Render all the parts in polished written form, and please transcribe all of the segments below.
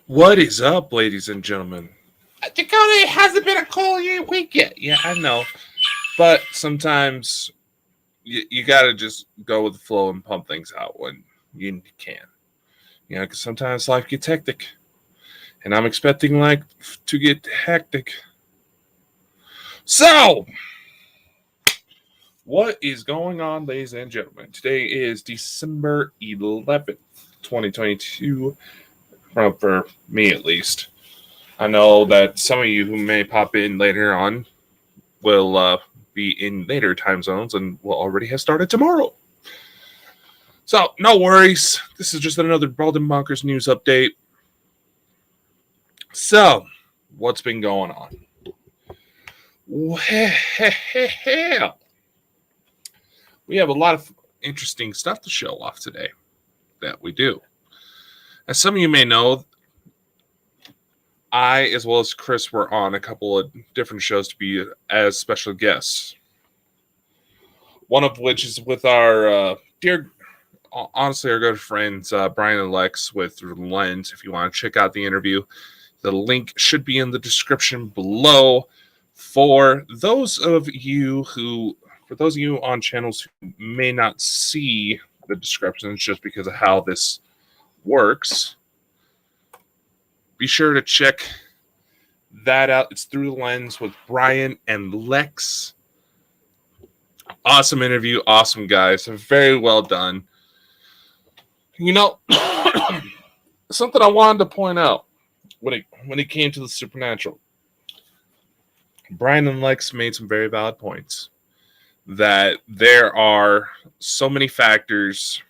What is up, ladies and gentlemen? Dakota, it hasn't been a cold week yet. Yeah, I know. But sometimes you got to just go with the flow and pump things out when you can. Because sometimes life gets hectic. And I'm expecting life to get hectic. So, what is going on, ladies and gentlemen? Today is December 11th, 2022, for me at least. I know that some of you who may pop in later on will be in later time zones and will already have started tomorrow. So, no worries. This is just another Bald and Bonkers news update. So, what's been going on? Well, we have a lot of interesting stuff to show off today that we do. As some of you may know, I, as well as Chris, were on a couple of different shows to be as special guests. One of which is with our honestly, our good friends, Brian and Lex with Lens. If you want to check out the interview, the link should be in the description below. For those of you on channels who may not see the descriptions just because of how this works, be sure to check that out. It's Through the Lens with Brian and Lex. Awesome interview, awesome guys, very well done. Something I wanted to point out when it came to the supernatural. Brian and Lex made some very valid points that there are so many factors.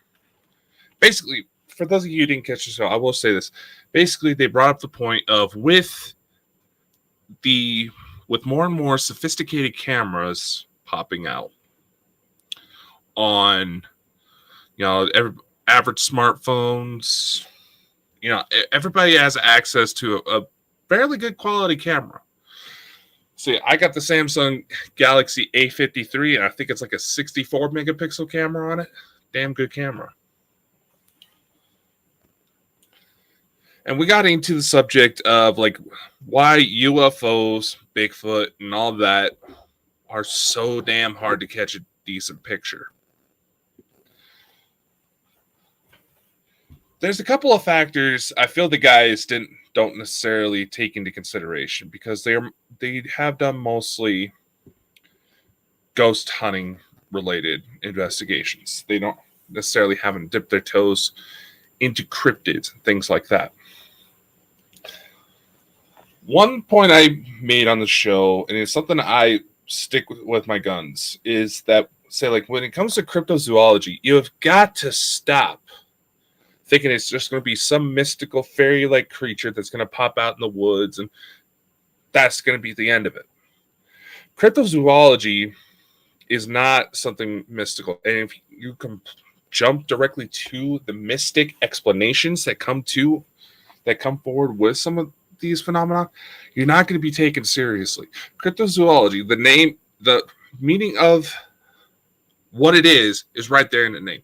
Basically, for those of you who didn't catch the show, I will say this. Basically, they brought up the point of with more and more sophisticated cameras popping out on, average smartphones, everybody has access to a fairly good quality camera. See, I got the Samsung Galaxy A53, and I think it's like a 64 megapixel camera on it. Damn good camera. And we got into the subject of why UFOs, Bigfoot, and all that are so damn hard to catch a decent picture. There's a couple of factors I feel the guys don't necessarily take into consideration because they have done mostly ghost hunting related investigations. They don't necessarily haven't dipped their toes into cryptids and things like that. One point I made on the show, and it's something I stick with my guns, is that when it comes to cryptozoology, you have got to stop thinking it's just going to be some mystical fairy-like creature that's going to pop out in the woods and that's going to be the end of it. Cryptozoology is not something mystical. And if you can jump directly to the mystic explanations that come forward with some of these phenomena, you're not going to be taken seriously. Cryptozoology, the meaning of what it is right there in the name.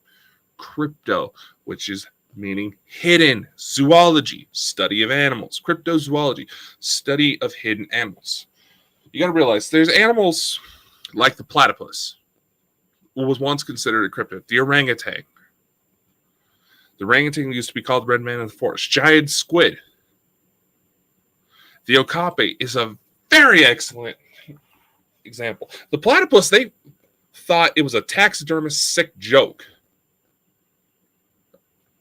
Crypto, which is meaning hidden. Zoology, study of animals. Cryptozoology, study of hidden animals. You got to realize there's animals like the platypus, who was once considered a cryptid. The orangutan. The orangutan used to be called red man of the forest. Giant squid. The okapi is a very excellent example. The platypus, they thought it was a taxidermist sick joke.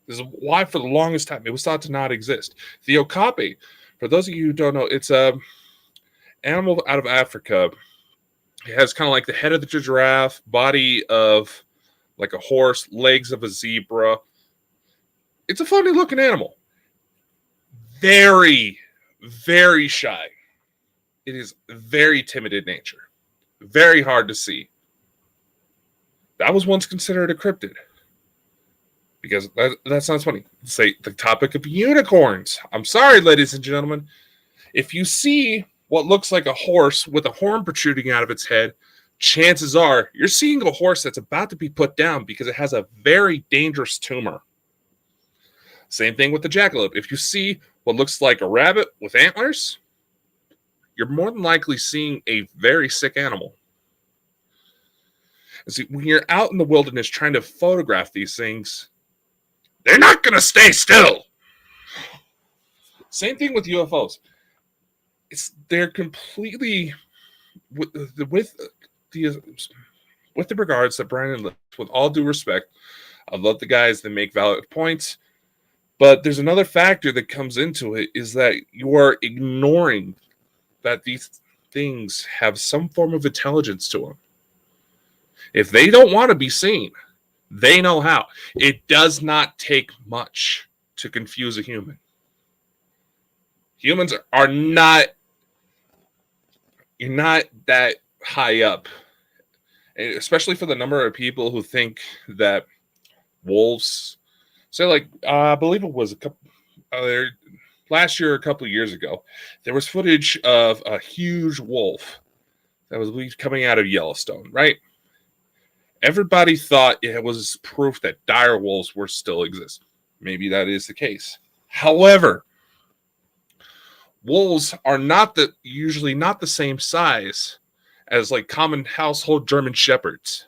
This is why, for the longest time, it was thought to not exist. The okapi, for those of you who don't know, it's a animal out of Africa. It has kind of like the head of the giraffe, body of like a horse, legs of a zebra. It's a funny looking animal. Very, very shy. It is very timid in nature. Very hard to see. That was once considered a cryptid. Because that sounds funny. Say the topic of unicorns. I'm sorry, ladies and gentlemen. If you see what looks like a horse with a horn protruding out of its head, chances are you're seeing a horse that's about to be put down because it has a very dangerous tumor. Same thing with the jackalope. If you see what looks like a rabbit with antlers, you're more than likely seeing a very sick animal. And see, when you're out in the wilderness trying to photograph these things, they're not going to stay still. Same thing with UFOs. They're completely with the regards that Brandon, with all due respect, I love the guys that make valid points, but there's another factor that comes into it, is that you are ignoring that these things have some form of intelligence to them. If they don't want to be seen, they know how. It does not take much to confuse a human. Humans are not, you're not that high up, especially for the number of people who think that wolves, say, like, I believe it was a couple last year, a couple of years ago, there was footage of a huge wolf that was coming out of Yellowstone, right? Everybody thought it was proof that dire wolves were still exist. Maybe that is the case. However, wolves are usually not the same size as like common household German shepherds.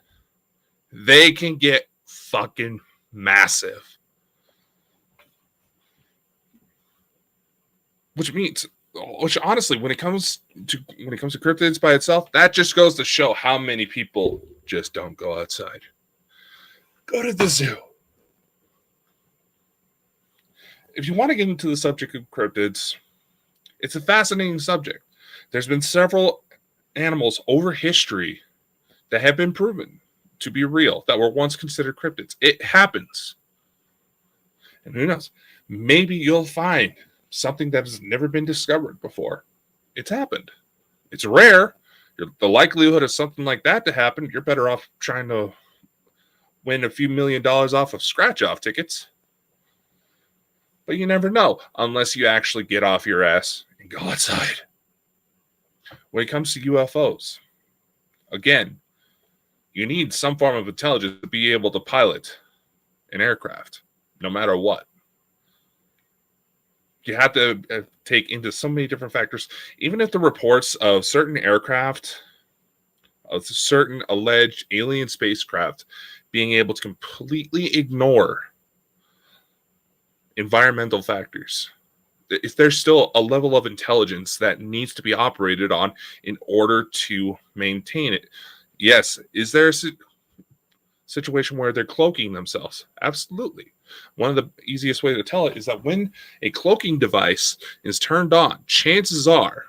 They can get fucking massive. Which honestly, when it comes to cryptids by itself, that just goes to show how many people just don't go outside. Go to the zoo. If you want to get into the subject of cryptids, it's a fascinating subject. There's been several animals over history that have been proven to be real, that were once considered cryptids. It happens. And who knows? Maybe you'll find something that has never been discovered before. It's happened. It's rare. The likelihood of something like that to happen, you're better off trying to win a few $1 million off of scratch-off tickets. But you never know unless you actually get off your ass and go outside. When it comes to UFOs, again, you need some form of intelligence to be able to pilot an aircraft, no matter what. You have to take into so many different factors. Even if the reports of certain aircraft, of certain alleged alien spacecraft being able to completely ignore environmental factors, if there's still a level of intelligence that needs to be operated on in order to maintain it. Yes, is there a situation where they're cloaking themselves? Absolutely. One of the easiest ways to tell it is that when a cloaking device is turned on, chances are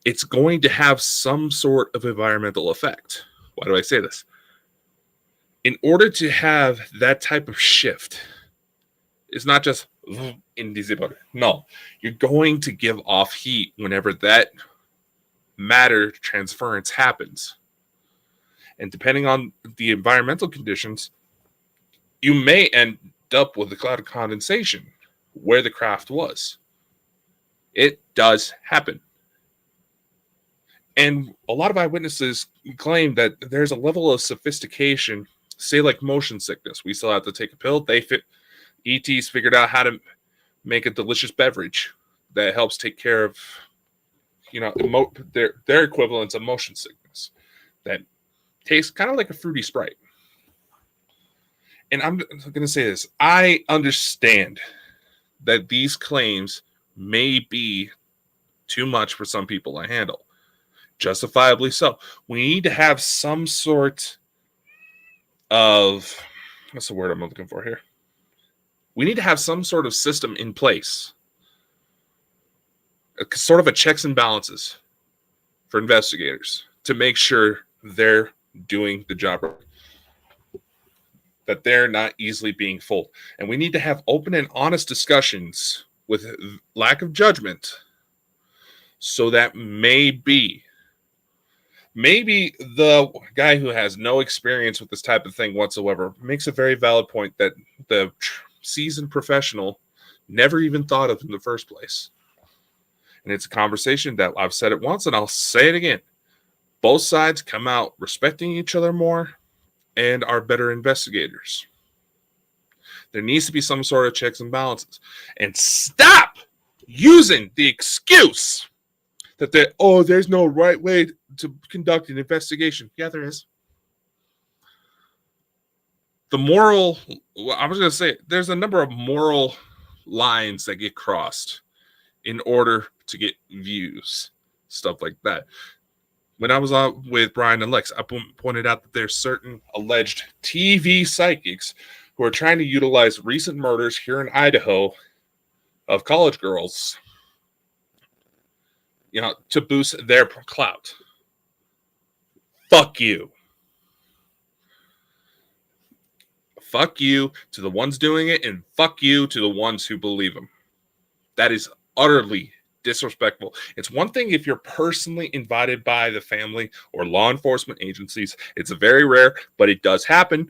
it's going to have some sort of environmental effect. Why do I say this? In order to have that type of shift, it's not just invisible. No, you're going to give off heat whenever that matter transference happens. And depending on the environmental conditions, you may end up with a cloud of condensation where the craft was. It does happen. And a lot of eyewitnesses claim that there's a level of sophistication, say like motion sickness. We still have to take a pill. ETs figured out how to make a delicious beverage that helps take care of, their equivalents of motion sickness that tastes kind of like a fruity Sprite. And I'm going to say this. I understand that these claims may be too much for some people to handle. Justifiably so. We need to have some sort of, what's the word I'm looking for here? We need to have some sort of system in place. Sort of a checks and balances for investigators to make sure they're doing the job right, that they're not easily being fooled. And we need to have open and honest discussions with lack of judgment, so that maybe the guy who has no experience with this type of thing whatsoever makes a very valid point that the seasoned professional never even thought of in the first place. And it's a conversation that I've said it once and I'll say it again. Both sides come out respecting each other more and are better investigators. There needs to be some sort of checks and balances. And stop using the excuse that there's no right way to conduct an investigation. Yeah, there is. I was going to say, there's a number of moral lines that get crossed in order to get views, stuff like that. When I was on with Brian and Lex, I pointed out that there's certain alleged TV psychics who are trying to utilize recent murders here in Idaho of college girls, to boost their clout. Fuck you. Fuck you to the ones doing it, and fuck you to the ones who believe them. That is utterly disrespectful. It's one thing if you're personally invited by the family or law enforcement agencies. It's very rare, but it does happen.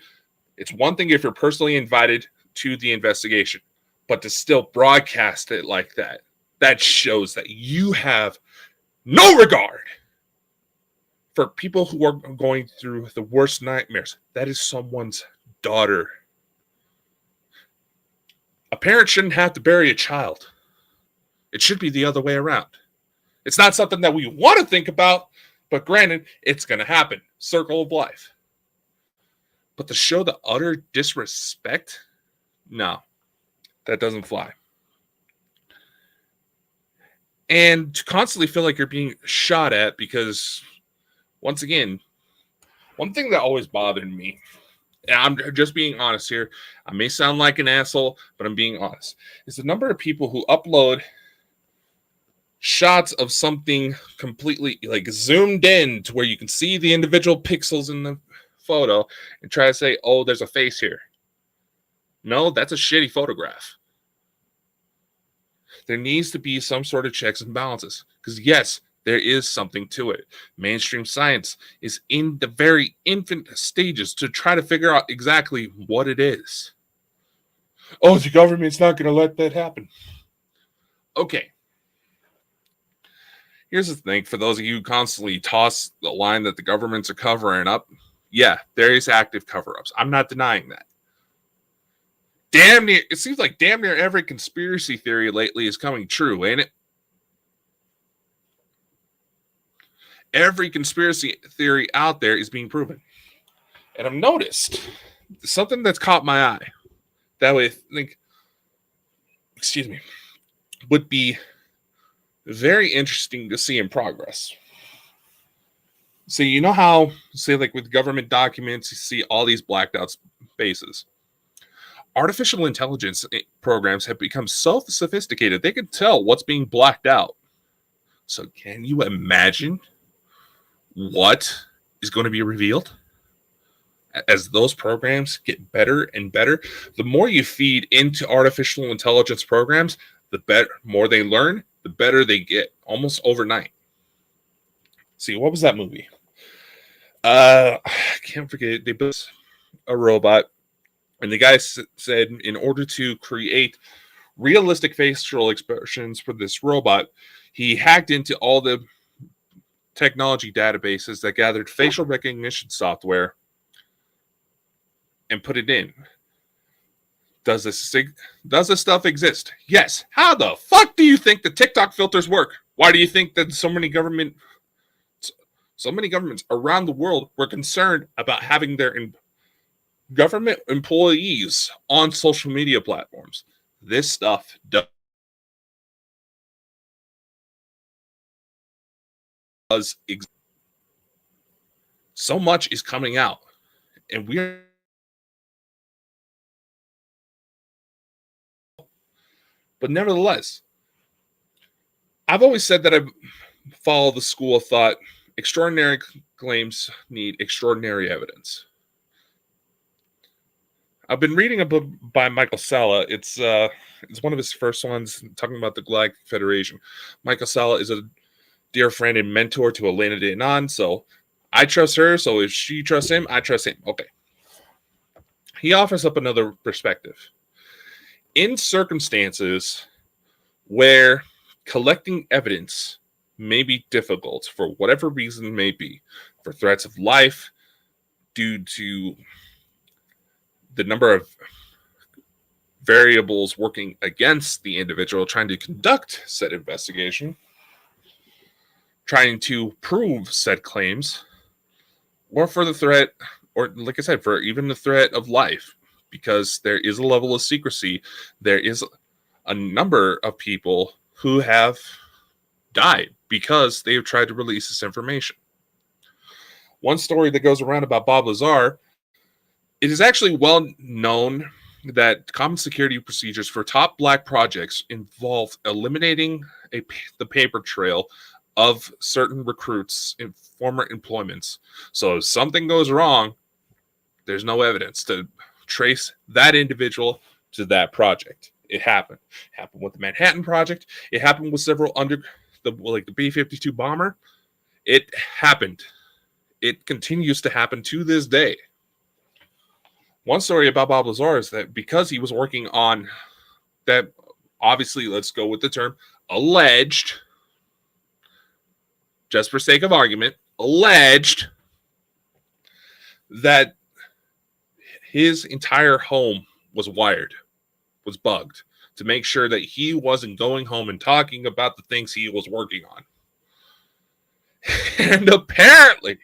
It's one thing if you're personally invited to the investigation, but to still broadcast it like that, that shows that you have no regard for people who are going through the worst nightmares. That is someone's daughter. A parent shouldn't have to bury a child. It should be the other way around. It's not something that we want to think about, but granted, it's going to happen. Circle of life. But to show the utter disrespect, no, that doesn't fly. And to constantly feel like you're being shot at because, once again, one thing that always bothered me, and I'm just being honest here, I may sound like an asshole, but I'm being honest, is the number of people who upload shots of something completely like zoomed in to where you can see the individual pixels in the photo and try to say, oh, there's a face here. No, that's a shitty photograph. There needs to be some sort of checks and balances because, yes, there is something to it. Mainstream science is in the very infant stages to try to figure out exactly what it is. Oh, the government's not going to let that happen. Okay. Here's the thing. For those of you who constantly toss the line that the governments are covering up, yeah, there is active cover-ups. I'm not denying that. It seems like damn near every conspiracy theory lately is coming true, ain't it? Every conspiracy theory out there is being proven. And I've noticed something that's caught my eye that I think, would be very interesting to see in progress. So you know how, say like with government documents, you see all these blacked out spaces. Artificial intelligence programs have become so sophisticated, they can tell what's being blacked out. So can you imagine what is going to be revealed? As those programs get better and better, the more you feed into artificial intelligence programs, the better, more they learn, the better they get, almost overnight. See, what was that movie? I can't forget. They built a robot, and the guy said in order to create realistic facial expressions for this robot, he hacked into all the technology databases that gathered facial recognition software and put it in. Does this stuff exist? Yes. How the fuck do you think the TikTok filters work? Why do you think that so many governments around the world were concerned about having their government employees on social media platforms? This stuff does exist. So much is coming out, and we're. But nevertheless, I've always said that I follow the school of thought. Extraordinary claims need extraordinary evidence. I've been reading a book by Michael Salla. It's one of his first ones talking about the Galactic Federation. Michael Salla is a dear friend and mentor to Elena Denon, so I trust her. So if she trusts him, I trust him. Okay. He offers up another perspective. In circumstances where collecting evidence may be difficult for whatever reason it may be, for threats of life, due to the number of variables working against the individual trying to conduct said investigation, trying to prove said claims, or for the threat, or like I said, for even the threat of life, because there is a level of secrecy. There is a number of people who have died because they have tried to release this information. One story that goes around about Bob Lazar, it is actually well known that common security procedures for top black projects involve eliminating the paper trail of certain recruits in former employments. So if something goes wrong, there's no evidence to trace that individual to that project. It happened. It happened with the Manhattan Project. It happened with several the B-52 bomber. It happened. It continues to happen to this day. One story about Bob Lazar is that because he was working on that, obviously, let's go with the term alleged, just for sake of argument, alleged that his entire home was wired, was bugged, to make sure that he wasn't going home and talking about the things he was working on. And apparently,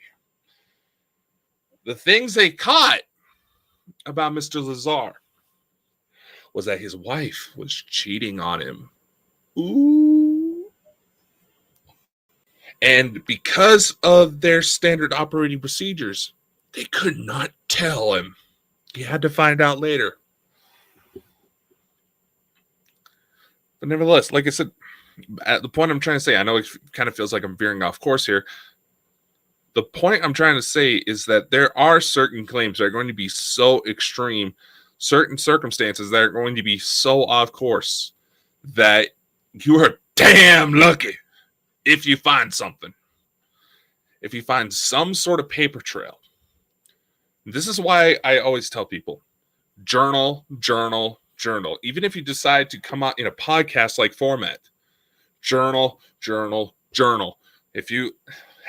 the things they caught about Mr. Lazar was that his wife was cheating on him. Ooh. And because of their standard operating procedures, they could not tell him. He had to find out later. But nevertheless, like I said, at the point I'm trying to say, I know it kind of feels like I'm veering off course here. The point I'm trying to say is that there are certain claims that are going to be so extreme, certain circumstances that are going to be so off course, that you are damn lucky if you find something. If you find some sort of paper trail. This is why I always tell people, journal, journal, journal. Even if you decide to come out in a podcast-like format, journal, journal, journal. If you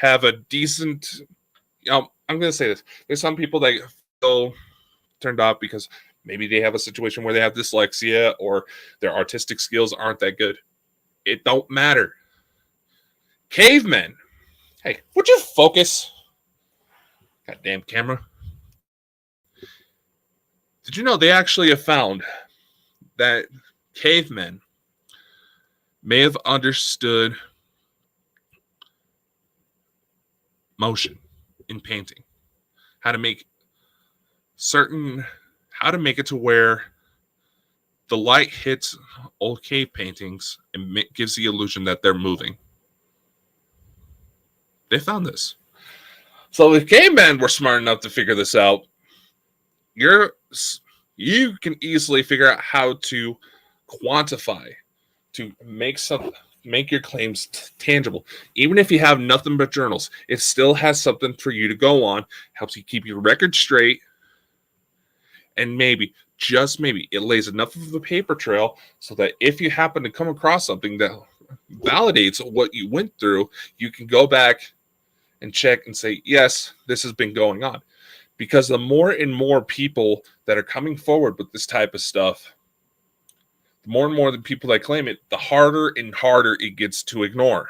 have a decent, I'm going to say this. There's some people that feel turned off because maybe they have a situation where they have dyslexia or their artistic skills aren't that good. It don't matter. Cavemen. Hey, would you focus? Goddamn camera. Did you know they actually have found that cavemen may have understood motion in painting, how to make it to where the light hits old cave paintings and gives the illusion that they're moving. They found this. So if cavemen were smart enough to figure this out, you can easily figure out how to quantify, to make your claims tangible. Even if you have nothing but journals, it still has something for you to go on, helps you keep your record straight, and maybe, just maybe, it lays enough of a paper trail so that if you happen to come across something that validates what you went through, you can go back and check and say, yes, this has been going on. Because the more and more people that are coming forward with this type of stuff, the more and more the people that claim it, the harder and harder it gets to ignore.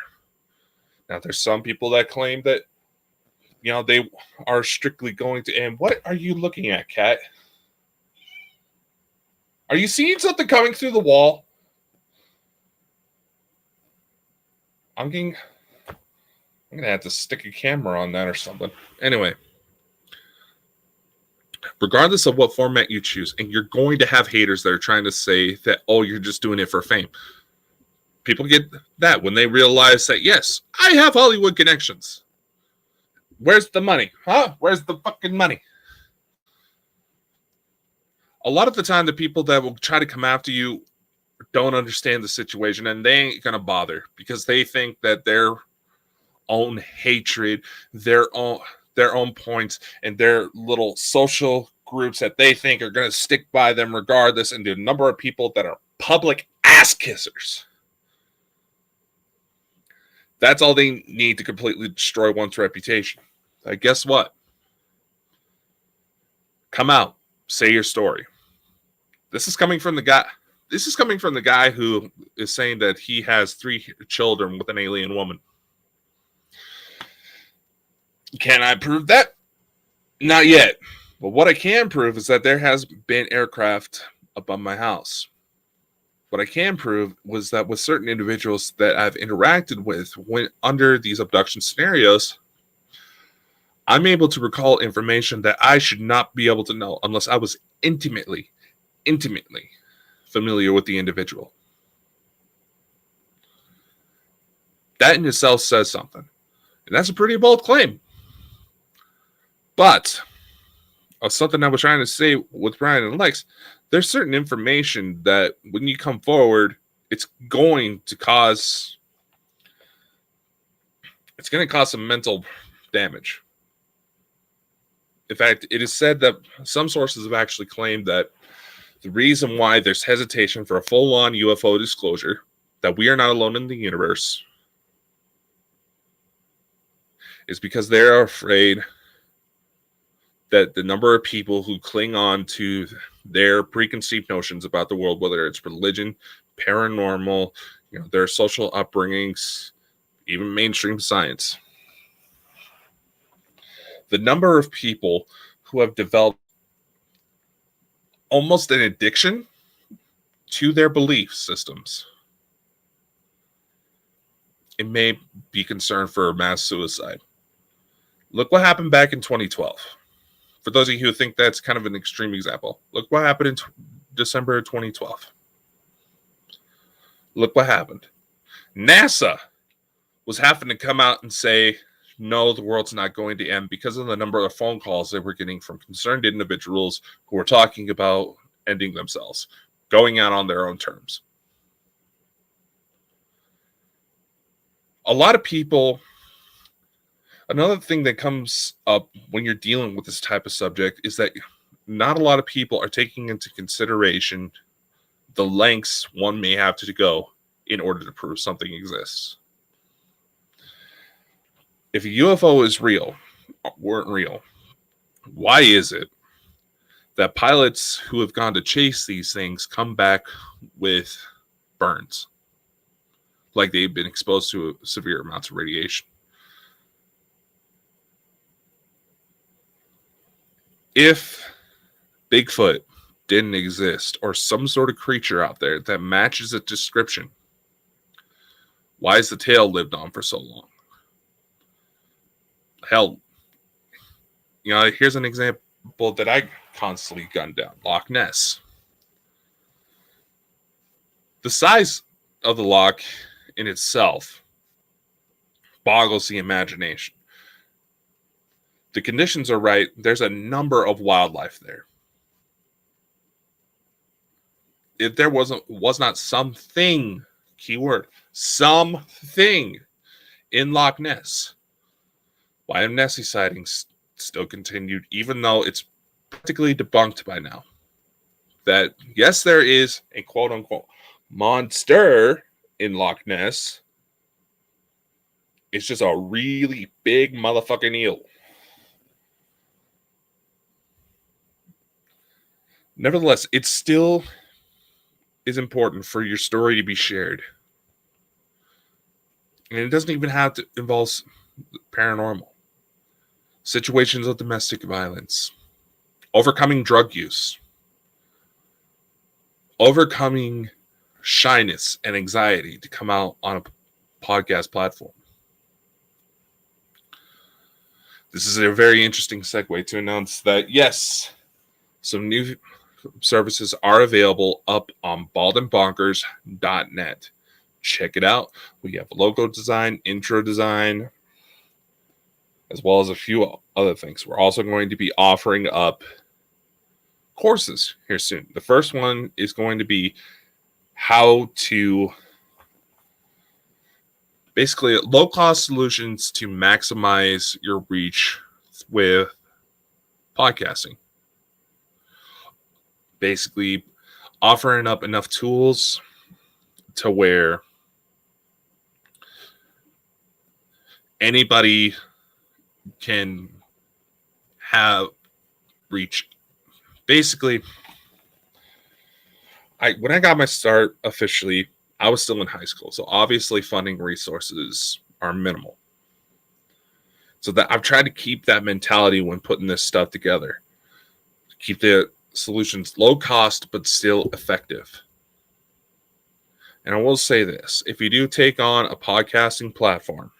Now, there's some people that claim that, they are strictly going to, and what are you looking at, Kat? Are you seeing something coming through the wall? I'm going to have to stick a camera on that or something. Anyway. Regardless of what format you choose, and you're going to have haters that are trying to say that, oh, you're just doing it for fame. People get that when they realize that, yes, I have Hollywood connections. Where's the money? Huh? Where's the fucking money? A lot of the time, the people that will try to come after you don't understand the situation, and they ain't going to bother because they think that their own hatred, their own points, and their little social groups that they think are going to stick by them regardless, and the number of people that are public ass kissers. That's all they need to completely destroy one's reputation. Guess what? Come out. Say your story. This is coming from the guy. This is coming from the guy who is saying that he has 3 children with an alien woman. Can I prove that? Not yet. But what I can prove is that there has been aircraft above my house. What I can prove was that with certain individuals that I've interacted with when under these abduction scenarios, I'm able to recall information that I should not be able to know unless I was intimately familiar with the individual. That in itself says something. And that's a pretty bold claim. But something I was trying to say with Brian and Lex, there's certain information that when you come forward, it's going to cause some mental damage. In fact, it is said that some sources have actually claimed that the reason why there's hesitation for a full-on UFO disclosure, that we are not alone in the universe, is because they're afraid that the number of people who cling on to their preconceived notions about the world, whether it's religion, paranormal, their social upbringings, even mainstream science, the number of people who have developed almost an addiction to their belief systems, it may be concern for mass suicide. Look what happened back in 2012. For those of you who think that's kind of an extreme example, look what happened in December of 2012. Look what happened. NASA was having to come out and say, no, the world's not going to end because of the number of phone calls they were getting from concerned individuals who were talking about ending themselves, going out on their own terms. A lot of people, another thing that comes up when you're dealing with this type of subject is that not a lot of people are taking into consideration the lengths one may have to go in order to prove something exists. If a UFO is real, weren't real, why is it that pilots who have gone to chase these things come back with burns? Like they've been exposed to severe amounts of radiation. If Bigfoot didn't exist, or some sort of creature out there that matches a description, why has the tale lived on for so long? Hell, here's an example that I constantly gun down. Loch Ness. The size of the loch in itself boggles the imagination. The conditions are right. There's a number of wildlife there. If there was not something, keyword, something in Loch Ness, why have Nessie sightings still continued, even though it's practically debunked by now? That, yes, there is a quote-unquote monster in Loch Ness. It's just a really big motherfucking eel. Nevertheless, it still is important for your story to be shared. And it doesn't even have to involve paranormal. Situations of domestic violence, overcoming drug use, overcoming shyness and anxiety to come out on a podcast platform. This is a very interesting segue to announce that, yes, some new services are available up on baldandbonkers.net. Check it out. We have logo design, intro design, as well as a few other things. We're also going to be offering up courses here soon. The first one is going to be how to basically low-cost solutions to maximize your reach with podcasting. Basically offering up enough tools to where anybody can have reach. Basically, when I got my start officially, I was still in high school. So obviously funding resources are minimal. So that I've tried to keep that mentality when putting this stuff together. Keep the solutions low cost but still effective. And I will say this, if you do take on a podcasting platform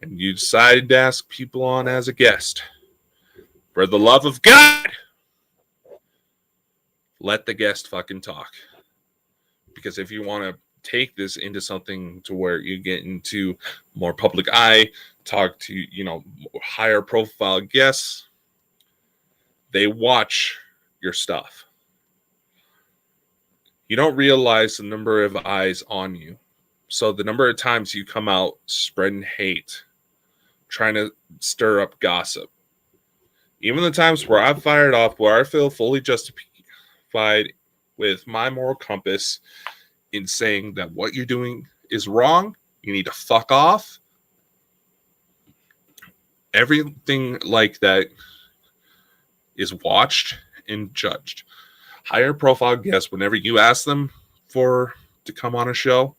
and you decided to ask people on as a guest, for the love of God, let the guest fucking talk. Because if you want to take this into something to where you get into more public eye, talk to, higher profile guests, they watch your stuff. You don't realize the number of eyes on you. So the number of times you come out spreading hate, trying to stir up gossip, even the times where I've fired off, where I feel fully justified with my moral compass in saying that what you're doing is wrong, you need to fuck off. Everything like that is watched and judged. Higher profile guests, whenever you ask them to come on a show,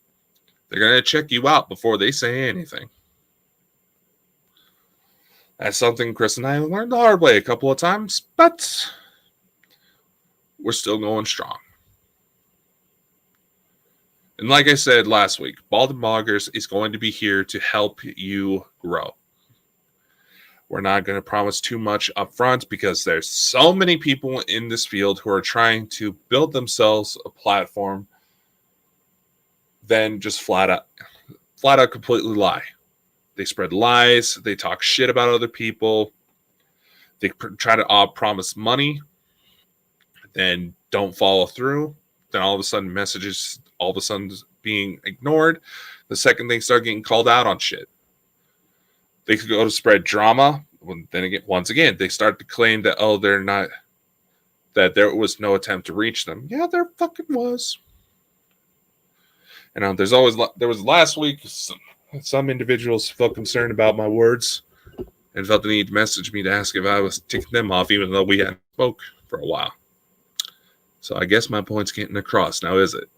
they're going to check you out before they say anything. That's something Chris and I learned the hard way a couple of times, but we're still going strong. And like I said last week, Bald and Bonkers is going to be here to help you grow. We're not going to promise too much up front because there's so many people in this field who are trying to build themselves a platform, then just flat out completely lie. They spread lies. They talk shit about other people. They try to promise money, then don't follow through. Then all of a sudden messages being ignored. The second they start getting called out on shit. They could go to spread drama. Then again, once again, they start to claim that, that there was no attempt to reach them. Yeah, there fucking was. And there was last week, some individuals felt concerned about my words and felt the need to message me to ask if I was ticking them off, even though we hadn't spoke for a while. So I guess my point's getting across now, is it?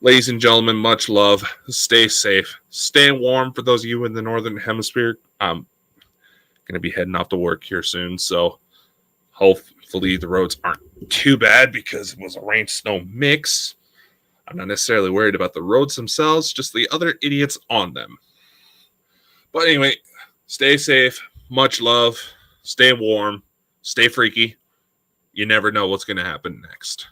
Ladies and gentlemen, much love. Stay safe. Stay warm for those of you in the Northern Hemisphere. I'm going to be heading off to work here soon, so hopefully the roads aren't too bad because it was a rain-snow mix. I'm not necessarily worried about the roads themselves, just the other idiots on them. But anyway, stay safe. Much love. Stay warm. Stay freaky. You never know what's going to happen next.